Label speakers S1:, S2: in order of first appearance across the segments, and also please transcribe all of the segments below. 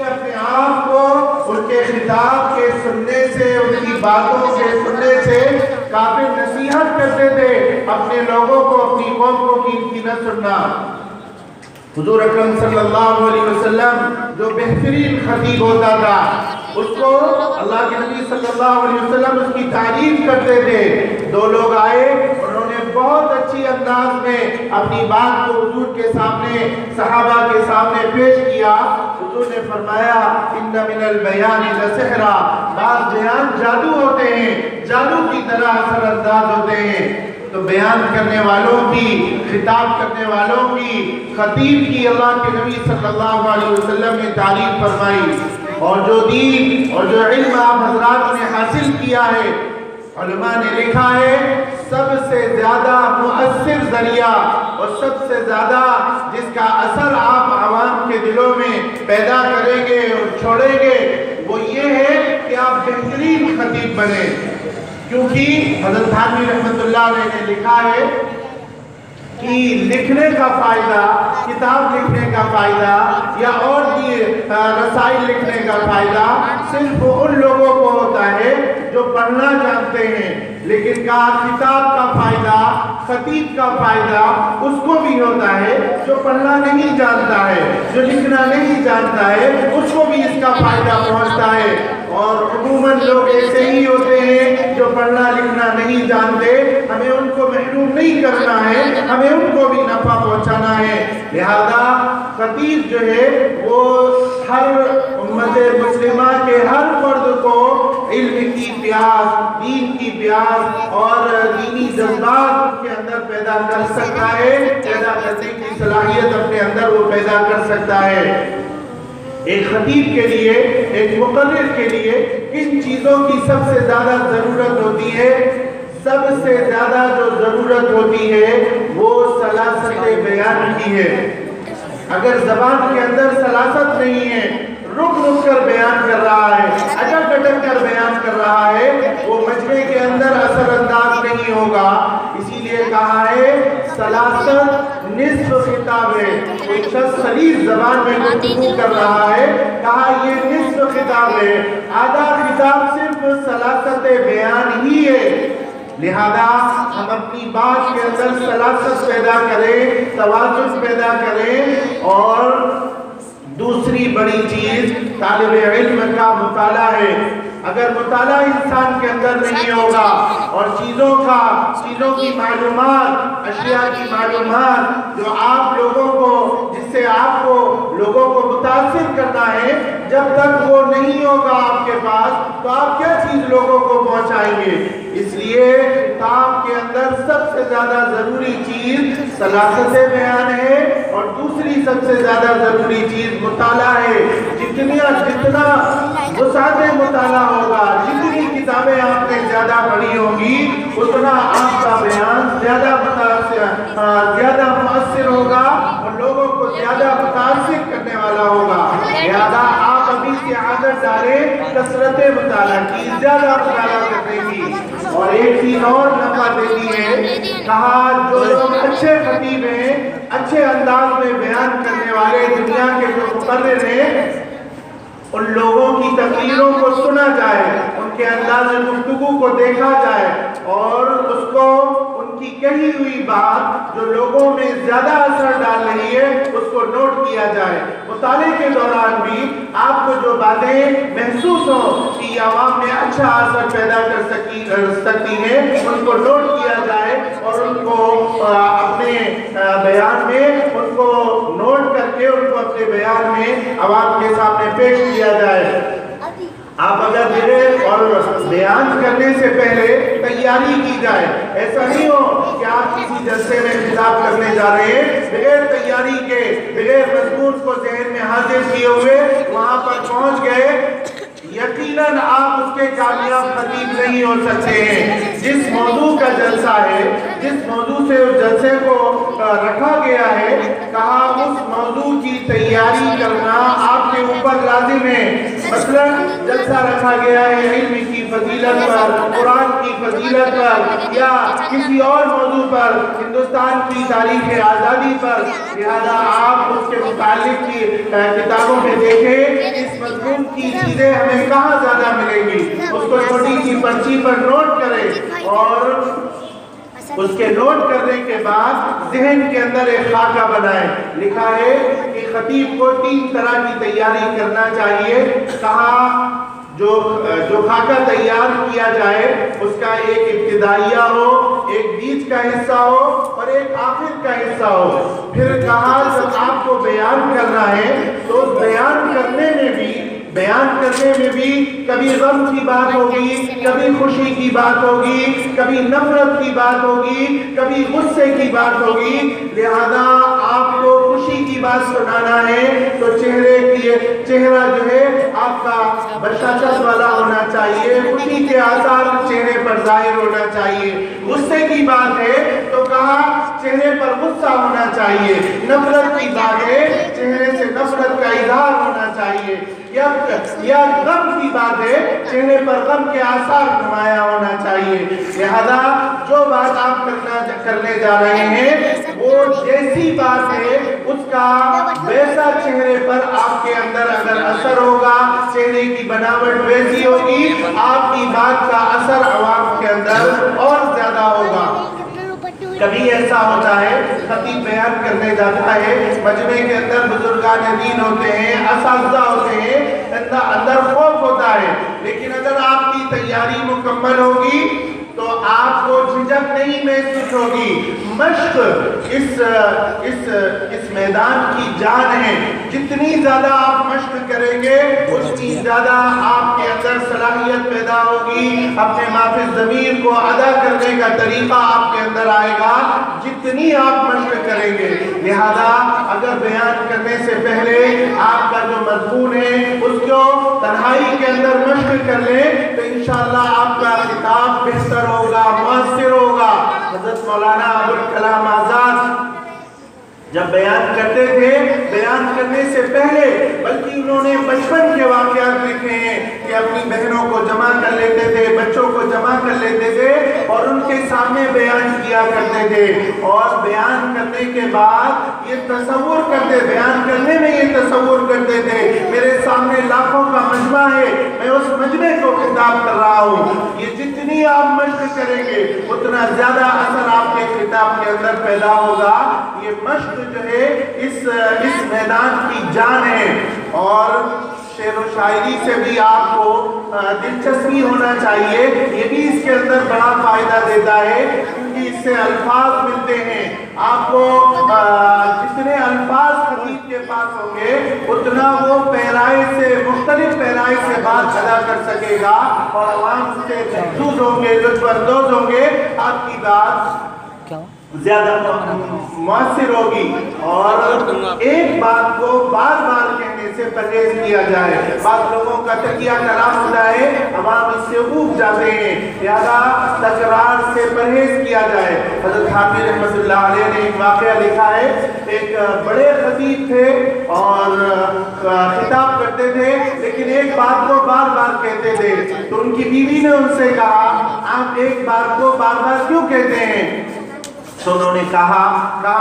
S1: اپنے آپ کو ان کے خطاب کے سننے سے، ان کی باتوں کے سننے سے کافی نصیحت کرتے تھے اپنے لوگوں کو، اپنی قوم کو کہ ان کی نہ سننا۔ حضور اکرم صلی اللہ علیہ وسلم جو بہترین خطیب ہوتا تھا، اس کو اللہ کے نبی صلی اللہ علیہ وسلم اس کی تعریف کرتے تھے۔ دو لوگ آئے، انہوں نے بہت اچھی انداز میں اپنی بات کو حضور کے سامنے، صحابہ کے سامنے پیش کیا۔ حضور نے فرمایا ان من البیان لسحرا، بعض بیان جادو ہوتے ہیں، جادو کی طرح اثر انداز ہوتے ہیں۔ تو بیان کرنے والوں کی، خطاب کرنے والوں کی، خطیب کی اللہ کے نبی صلی اللہ علیہ وسلم نے تعریف فرمائی۔ اور جو دین اور جو علم آپ حضرات نے حاصل کیا ہے، علماء نے لکھا ہے سب سے زیادہ مؤثر ذریعہ اور سب سے زیادہ جس کا اثر آپ عوام کے دلوں میں پیدا کریں گے اور چھوڑیں گے، وہ یہ ہے کہ آپ بہترین خطیب بنیں۔ کیونکہ حضرت تھانوی رحمۃ اللہ علیہ نے لکھا ہے کہ لکھنے کا فائدہ، کتاب لکھنے کا فائدہ یا اور بھی رسائل لکھنے کا فائدہ صرف ان لوگوں کو ہوتا ہے جو پڑھنا جانتے ہیں، لیکن کتاب کا فائدہ، خطیب کا فائدہ اس کو بھی ہوتا ہے جو پڑھنا نہیں جانتا ہے، جو لکھنا نہیں جانتا ہے، اس کو بھی اس کا فائدہ پہنچتا ہے۔ اور عموماً لوگ ایسے ہی ہوتے ہیں جو پڑھنا لکھنا نہیں جانتے، ہمیں ان کو محروم نہیں کرنا ہے، ہمیں ان کو بھی نفع پہنچانا ہے۔ لہذا خطیب جو ہے وہ ہر امت مسلمہ کے ہر فرد کو علم کی پیاس، دین کی پیاس اور دینی جذبات ان کے اندر پیدا کر سکتا ہے، پیدا کرنے کی صلاحیت اپنے اندر وہ پیدا کر سکتا ہے۔ ایک خطیب کے لیے، ایک مقرر کے لیے کن چیزوں کی سب سے زیادہ ضرورت ہوتی ہے؟ سب سے زیادہ جو ضرورت ہوتی ہے وہ سلاست بیان کی ہے۔ اگر زبان کے اندر سلاست نہیں ہے، رک رک کر بیان کر رہا ہے، اٹک اٹک کر بیان کر رہا ہے، وہ مجمع کے اندر اثر انداز نہیں ہوگا۔ اسی لیے کہا ہے سلاست نصف خطاب ہے۔ کوئی شخص سلیس زبان میں گفتگو کر رہا ہے، کہا یہ نصف خطاب ہے، آدھا خطاب صرف سلاست بیان ہی ہے۔ لہذا ہم اپنی بات کے اندر سلاست پیدا کریں، توازن پیدا کریں۔ اور دوسری بڑی چیز طالب علم کا مطالعہ ہے۔ اگر مطالعہ انسان کے اندر نہیں ہوگا اور چیزوں کی معلومات، اشیاء کی معلومات جو آپ لوگوں کو، جس سے آپ کو لوگوں کو متاثر کرنا ہے، جب تک وہ نہیں ہوگا آپ کے پاس تو آپ کیا چیز لوگوں کو پہنچائیں گے؟ اس لیے کتاب کے اندر سب سے زیادہ ضروری چیز سلاست بیان ہے اور دوسری سب سے زیادہ ضروری چیز مطالعہ ہے۔ جتنا وسعت مطالعہ ہوگا، جتنی کتابیں آپ نے زیادہ پڑھی ہوں گی، اتنا آپ کا بیان زیادہ مؤثر ہوگا اور لوگوں کو زیادہ متاثر کرنے والا ہوگا۔ لہذا آپ ابھی سے عادت ڈالیں کثرت مطالعہ کی، زیادہ مطالعہ کرنے کی۔ اور ایک چیز اور نفع دیتی ہے، کہا جو لوگ اچھے خطیب ہیں، اچھے انداز میں بیان کرنے والے، دنیا کے جو مقرر ہیں، ان لوگوں کی تقریروں کو سنا جائے، ان کے انداز گفتگو کو دیکھا جائے اور اس کو ان کی کہی ہوئی بات جو لوگوں میں زیادہ اثر ڈال رہی ہے اس کو نوٹ کیا جائے۔ مطالعے کے دوران بھی آپ کو جو باتیں محسوس ہوں کہ یہ عوام میں اچھا اثر پیدا کر سکتی ہیں، ان کو نوٹ کیا جائے اور ان کو اپنے بیان میں ان کو نوٹ کر کے ان کو اپنے بیان میں عوام کے سامنے پیش کیا جائے۔ آپ اگر بغیر اور بیان کرنے سے پہلے تیاری کی جائے، ایسا نہیں ہو کہ آپ کسی جلسے میں خطاب کرنے جا رہے ہیں، بغیر تیاری کے، بغیر مضمون کو ذہن میں حاضر کیے ہوئے وہاں پر پہنچ گئے، یقیناً آپ اس کے کامیاب خطیب نہیں ہو سکتے ہیں۔ جس موضوع کا جلسہ ہے، جس موضوع سے اس جلسے کو رکھا گیا ہے، کہا اس موضوع کی تیاری کرنا آپ کے اوپر لازم ہے۔ مثلا جلسہ رکھا گیا ہے علم کی فضیلت پر، قرآن کی فضیلت پر یا کسی اور موضوع پر، ہندوستان کی تاریخ آزادی پر، لہذا آپ اس کے متعلق کی کتابوں میں دیکھیں اس चीजें हमें कहाँ ज्यादा मिलेंगी, उसको छोटी सी पर्ची पर नोट करें और उसके नोट करने के बाद ज़हन के अंदर एक खाका बनाए। लिखा है कि खतीब को 3 तरह की तैयारी करना चाहिए। कहा जो खाका तैयार किया जाए उसका एक इब्तिदाइया हो, एक बीच का हिस्सा हो और एक आखिर का हिस्सा हो। फिर कहा जब आपको बयान करना है तो बयान करने में भी कभी गम की बात होगी, कभी खुशी की बात होगी, कभी नफरत की बात होगी, कभी गुस्से की बात होगी। लिहाजा आपको खुशी की बात सुनाना है तो चेहरा जो है आपका बशाशत वाला होना चाहिए, खुशी के आसार चेहरे पर जाहिर होना चाहिए। गुस्से की बात है तो कहा चेहरे पर गुस्सा होना चाहिए। नफरत की बात है चेहरे से नफरत का इजहार होना चाहिए। या गम की बात है चेहरे पर गम के आसार नुमाया होना चाहिए। लिहाजा जो बात आप करने जा रहे हैं वो जैसी बात है उसका वैसा चेहरे पर आपके अंदर अगर असर होगा, चेहरे की बनावट वैसी होगी, आपकी बात का असर अवाम के अंदर और ज्यादा होगा। कभी ऐसा होता है खतीब बयान करने जाता है, मजमे के अंदर बुजुर्गान दीन होते हैं, असातिज़ा होते हैं, अंदर खौफ होता है, लेकिन अगर आपकी तैयारी मुकम्मल होगी तो आपको झिझक नहीं महसूस होगी। मश्क इस मैदान की जान है। जितनी ज्यादा आप मश्क करेंगे उतनी ज्यादा आपके अंदर सलाहियत पैदा होगी, अपने माफिज ज़मीर को अदा करने का तरीका आपके अंदर आएगा जितनी आप मश्क करेंगे। लिहाजा अगर बयान करने से पहले आपका जो मज़मून है उसको तन्हाई के अंदर मश्क कर ले तो इंशाअल्लाह आपका खिताब बेहतर होगा, मुअस्सिर होगा। हज़रत मौलाना अबुल कलाम आज़ाद जब बयान करते थे, बयान करने से पहले बल्कि उन्होंने बचपन के वाक़यात लिखे हैं कि अपनी बहनों को जमा कर लेते थे, बच्चों को जमा कर लेते थे और उनके सामने बयान किया करते थे। और बयान करने के बाद ये तसव्वुर करते, बयान करने में ये तसव्वुर करते थे मेरे सामने लाखों का मजमा है, मैं उस मजमे को खिताब कर रहा हूँ। ये जितनी आप मश्क करेंगे उतना ज्यादा असर आपके खिताब के अंदर पैदा होगा। ये मश्क जो है इस मैदान की जान है। और शेर व शायरी से भी आपको दिलचस्पी होना चाहिए, ये भी इसके अंदर बड़ा फायदा देता है क्योंकि इससे अल्फाज मिलते हैं। आपको जितने अल्फाज खतीब के पास होंगे उतना वो पैराए से मुख्तलिफ पैराए से बात अदा कर सकेगा और अवाम उससे महसूस होंगे, लुत्फ़अंदोज़ होंगे, आपकी बात ज्यादा मुअस्सिर होगी। और एक बात को बार बार कहने से परहेज किया जाए। बात लोगों का तकिया कलाम होता है, अवाम इससे ऊब जाते हैं, लिहाजा तकरार से परहेज किया जाए। हज़रत हाफिज़ रहमतुल्लाह अलैह ने एक वाक़या लिखा है, एक बड़े खतीब थे और खिताब करते थे लेकिन एक बात को बार बार कहते थे। तो उनकी बीवी ने उनसे कहा आप एक बात को बार बार क्यों कहते हैं? तो उन्होंने कहा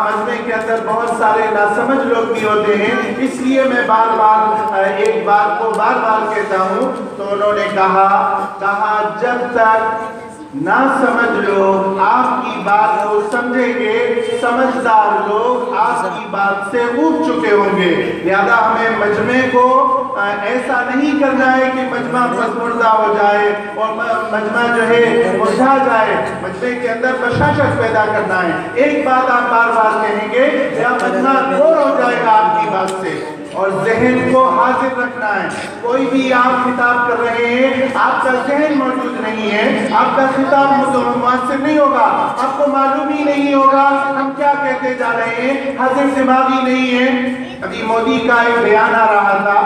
S1: मजमे के अंदर बहुत सारे नासमझ लोग भी होते हैं, इसलिए मैं बार बार एक बात को बार बार कहता हूँ। तो उन्होंने कहा जब तक ना समझ लोग आपकी बात को समझेंगे, समझदार लोग आपकी बात से ऊब चुके होंगे। लिहाजा हमें मजमे को ऐसा नहीं करना है कि मजमा मुर्दा हो जाए और मजमा जो है मुरझा जाए। मजमे के अंदर बशाशत पैदा करना है। एक बात आप बार बार कहेंगे या मजमा दूर हो जाएगा आपकी बात से। और जहन को हाजिर रखना है। कोई भी आप खिताब कर रहे हैं, आपका जहन मौजूद नहीं है, आपका खिताब मुअस्सिर नहीं होगा, आपको मालूम ही नहीं होगा हम क्या कहते जा रहे हैं, हाजिर दिमागी नहीं है। अभी मोदी का एक बयान आ रहा था,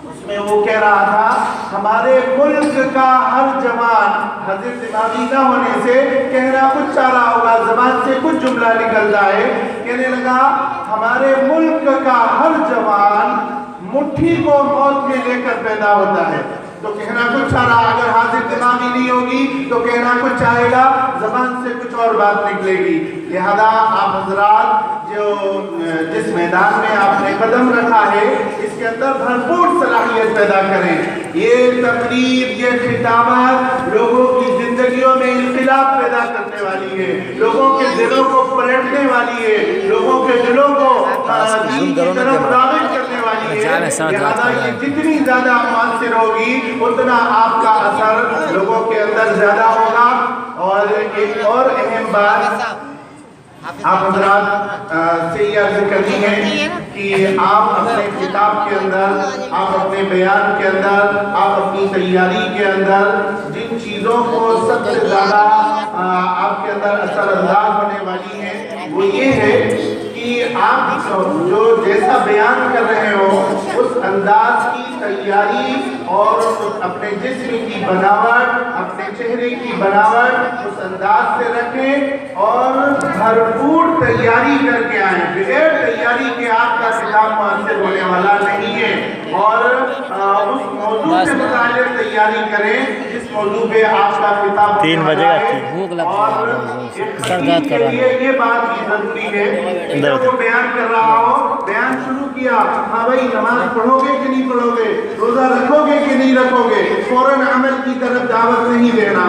S1: उसमें वो कह रहा था हमारे मुल्क का हर जवान हाजिर दिमागी न होने से कहना कुछ चाह रहा होगा, जबान से कुछ जुमला निकलता है। कहने लगा हमारे मुल्क का हर जवान मुट्ठी को मौत में लेकर पैदा होता है। तो कहना कुछ चाह रहा, अगर हाजिर दिमागी नहीं होगी तो कहना कुछ चाहेगा, जबान से कुछ और बात निकलेगी। लिहाजा आप हजरात जिस मैदान में आपने कदम रखा है इसके अंदर भरपूर सलाहियत पैदा करें। ये तकरीर, ये खिताबत लोगों की जिंदगियों में इनकलाब पैदा करने वाली है, लोगों के दिलों को पलटने वाली है, लोगों के दिलों को दीन की तरफ राग़िब करने वाली है। लिहाजा ये जितनी ज्यादा मुअस्सिर होगी उतना आपका असर लोगों के अंदर ज्यादा होगा। और एक और अहम बात आप हज़रात से ये अर्ज़ करनी है कि आप अपने किताब के अंदर, आप अपने बयान के अंदर, आप अपनी तैयारी के अंदर जिन चीज़ों को सबसे ज़्यादा आपके अंदर असरअंदाज होने वाली है वो ये है कि आप जो जैसा बयान कर रहे हो उस अंदाज की तैयारी और अपने जिस्म की बनावट, अपने चेहरे की बनावट उस अंदाज से रखें और भरपूर तैयारी करके आए। बगैर तैयारी के आपका किताब मुअस्सिर होने वाला नहीं है। और उस मौजू से मुताल्लिक़ तैयारी करें जिस मौजू पे आपका किताब
S2: 3 बजे
S1: और ये बात भी जरूरी है जब वो बयान कर रहा हो, बयान शुरू किया, हाँ भाई नमाज पढ़ोगे कि नहीं पढ़ोगे, रोजा रखोगे कि नहीं रखोगे, फौरन अमल की तरफ दावत नहीं देना,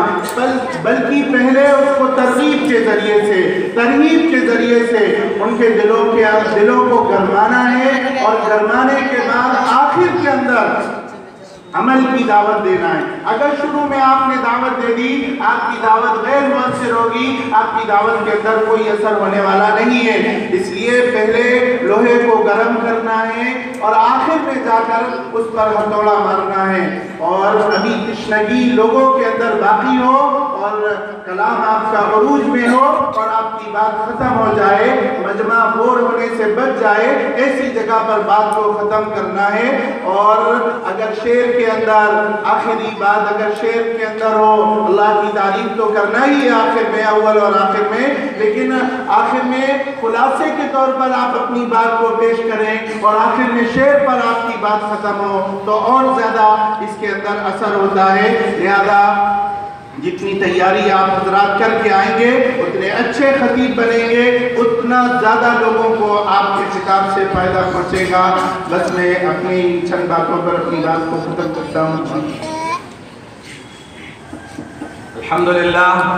S1: बल्कि पहले उसको तरगीब के जरिए से उनके दिलों को गरमाना है और गरमाने के बाद आखिर के अंदर अमल की दावत देना है। अगर शुरू में आपने दावत दे दी, आपकी दावत गैर मुअस्सिर होगी, आपकी दावत के अंदर कोई असर होने वाला नहीं है। इसलिए पहले लोहे को गर्म करना है और आखिर में जाकर उस पर हथौड़ा मारना है। और अभी तशनगी लोगों के अंदर बाकी हो और कलाम आपका उरूज में हो और आपकी बात खत्म हो जाए, मजमा बोर होने से बच जाए, ऐसी जगह पर बात को खत्म करना है। और अगर शेर के अंदर आखिरी बात अगर शेर के अंदर हो, अल्लाह की तारीफ तो करना ही है आखिर में, अव्वल और आखिर में, लेकिन आखिर में खुलासे के तौर पर आप अपनी बात को पेश करें और आखिर में शेर पर आपकी बात खत्म हो तो और ज्यादा इसके अंदर असर होता है। लिहाजा जितनी तैयारी आप हज़रात करके आएंगे उतने अच्छे खतीब बनेंगे, उतना ज़्यादा लोगों को आपके किताब से फ़ायदा पहुँचेगा। बस मैं अपनी चंद बातों पर अपनी बात को ख़त्म करता हूँ। अल्हम्दुलिल्लाह।